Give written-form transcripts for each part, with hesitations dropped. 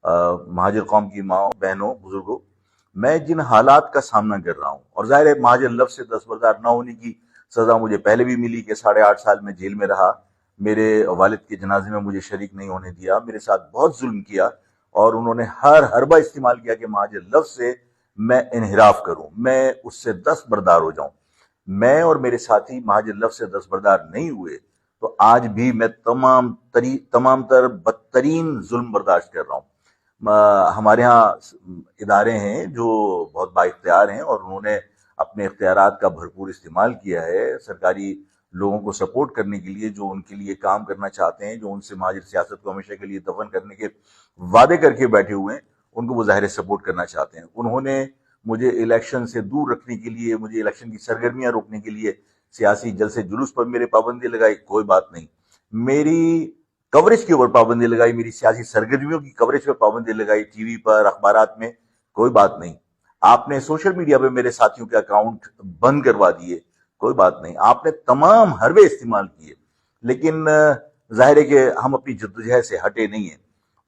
مہاجر قوم کی ماں بہنوں بزرگوں، میں جن حالات کا سامنا کر رہا ہوں، اور ظاہر ہے مہاجر لفظ سے دستبردار نہ ہونے کی سزا مجھے پہلے بھی ملی کہ 8.5 سال میں جیل میں رہا، میرے والد کے جنازے میں مجھے شریک نہیں ہونے دیا، میرے ساتھ بہت ظلم کیا، اور انہوں نے ہر حربہ استعمال کیا کہ مہاجر لفظ سے میں انحراف کروں، میں اس سے دستبردار ہو جاؤں۔ میں اور میرے ساتھی مہاجر لفظ سے دستبردار نہیں ہوئے تو آج بھی میں تمام تر بدترین ظلم برداشت کر رہا ہوں۔ ہمارے ہاں ادارے ہیں جو بہت با اختیار ہیں، اور انہوں نے اپنے اختیارات کا بھرپور استعمال کیا ہے سرکاری لوگوں کو سپورٹ کرنے کے لیے، جو ان کے لیے کام کرنا چاہتے ہیں، جو ان سے مہاجر سیاست کو ہمیشہ کے لیے دفن کرنے کے وعدے کر کے بیٹھے ہوئے ہیں، ان کو وہ ظاہر سپورٹ کرنا چاہتے ہیں۔ انہوں نے مجھے الیکشن سے دور رکھنے کے لیے، مجھے الیکشن کی سرگرمیاں روکنے کے لیے سیاسی جلسے جلوس پر میرے پابندی لگائی، کوئی بات نہیں۔ میری کوریج کے اوپر پابندی لگائی، میری سیاسی سرگرمیوں کی کوریج پہ پابندی لگائی، ٹی وی پر، اخبارات میں، کوئی بات نہیں۔ آپ نے سوشل میڈیا پہ میرے ساتھیوں کے اکاؤنٹ بند کروا دیے، کوئی بات نہیں۔ آپ نے تمام حربے استعمال کیے، لیکن ظاہر ہے کہ ہم اپنی جدوجہد سے ہٹے نہیں ہیں۔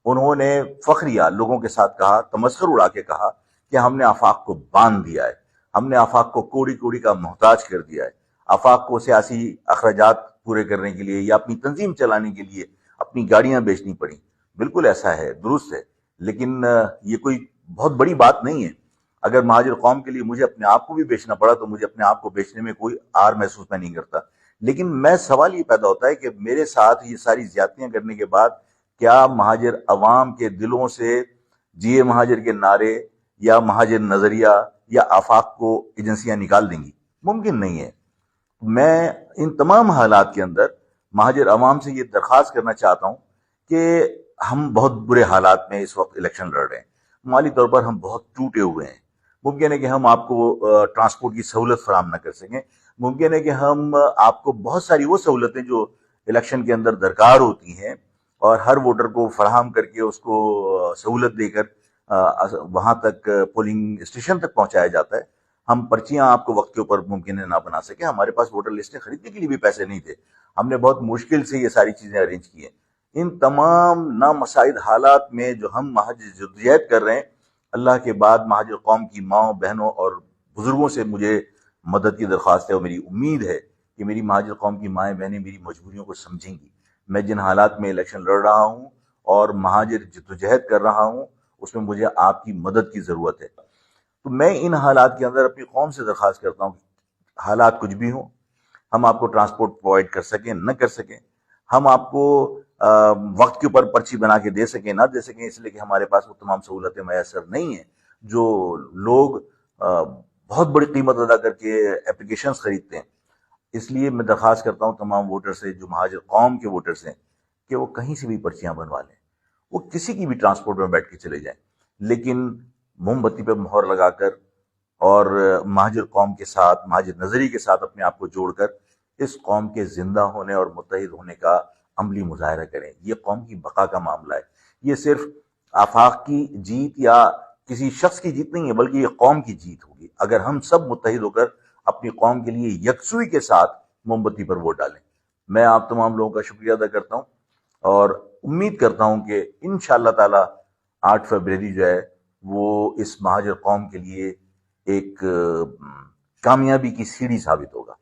انہوں نے فخریہ لوگوں کے ساتھ کہا، تمسخر اڑا کے کہا کہ ہم نے آفاق کو باندھ دیا ہے، ہم نے آفاق کو کوڑی کوڑی کا محتاج کر دیا ہے، آفاق کو سیاسی اخراجات پورے کرنے کے لیے یا اپنی تنظیم چلانے کے لیے اپنی گاڑیاں بیچنی پڑیں۔ بالکل ایسا ہے، درست ہے، لیکن یہ کوئی بہت بڑی بات نہیں ہے۔ اگر مہاجر قوم کے لیے مجھے اپنے آپ کو بھی بیچنا پڑا تو مجھے اپنے آپ کو بیچنے میں کوئی آر محسوس میں نہیں کرتا۔ لیکن میں سوال یہ پیدا ہوتا ہے کہ میرے ساتھ یہ ساری زیادتیاں کرنے کے بعد کیا مہاجر عوام کے دلوں سے جیے مہاجر کے نعرے یا مہاجر نظریہ یا آفاق کو ایجنسیاں نکال دیں گی؟ ممکن نہیں ہے۔ میں ان تمام حالات کے اندر مہاجر عوام سے یہ درخواست کرنا چاہتا ہوں کہ ہم بہت برے حالات میں اس وقت الیکشن لڑ رہے ہیں، مالی طور پر ہم بہت ٹوٹے ہوئے ہیں۔ ممکن ہے کہ ہم آپ کو ٹرانسپورٹ کی سہولت فراہم نہ کر سکیں، ممکن ہے کہ ہم آپ کو بہت ساری وہ سہولتیں جو الیکشن کے اندر درکار ہوتی ہیں اور ہر ووٹر کو فراہم کر کے اس کو سہولت دے کر وہاں تک پولنگ اسٹیشن تک پہنچایا جاتا ہے، ہم پرچیاں آپ کو وقت کے اوپر ممکن ہے نہ بنا سکیں۔ ہمارے پاس ووٹر لسٹیں خریدنے کے لیے بھی پیسے نہیں تھے، ہم نے بہت مشکل سے یہ ساری چیزیں ارینج کی ہیں۔ ان تمام نامساعد حالات میں جو ہم مہاجر جدوجہد کر رہے ہیں، اللہ کے بعد مہاجر قوم کی ماں بہنوں اور بزرگوں سے مجھے مدد کی درخواست ہے، اور میری امید ہے کہ میری مہاجر قوم کی مائیں بہنیں میری مجبوریوں کو سمجھیں گی۔ میں جن حالات میں الیکشن لڑ رہا ہوں اور مہاجر جدوجہد کر رہا ہوں، اس میں مجھے آپ کی مدد کی ضرورت ہے۔ تو میں ان حالات کے اندر اپنی قوم سے درخواست کرتا ہوں کہ حالات کچھ بھی ہوں، ہم آپ کو ٹرانسپورٹ پرووائڈ کر سکیں نہ کر سکیں، ہم آپ کو وقت کے اوپر پرچی بنا کے دے سکیں نہ دے سکیں، اس لیے کہ ہمارے پاس وہ تمام سہولتیں میسر نہیں ہیں جو لوگ بہت بڑی قیمت ادا کر کے اپلیکیشنز خریدتے ہیں۔ اس لیے میں درخواست کرتا ہوں تمام ووٹر سے، جو مہاجر قوم کے ووٹرز ہیں، کہ وہ کہیں سے بھی پرچیاں بنوا لیں، وہ کسی کی بھی ٹرانسپورٹ میں بیٹھ کے چلے جائیں، لیکن موم بتی پہ مہر لگا کر اور مہاجر قوم کے ساتھ، مہاجر نظری کے ساتھ اپنے آپ کو جوڑ کر اس قوم کے زندہ ہونے اور متحد ہونے کا عملی مظاہرہ کریں۔ یہ قوم کی بقا کا معاملہ ہے، یہ صرف آفاق کی جیت یا کسی شخص کی جیت نہیں ہے، بلکہ یہ قوم کی جیت ہوگی اگر ہم سب متحد ہو کر اپنی قوم کے لیے یکسوئی کے ساتھ موم بتی پر ووٹ ڈالیں۔ میں آپ تمام لوگوں کا شکریہ ادا کرتا ہوں اور امید کرتا ہوں کہ انشاءاللہ تعالی 8 فروری جو ہے وہ اس مہاجر قوم کے لیے ایک کامیابی کی سیڑھی ثابت ہوگا۔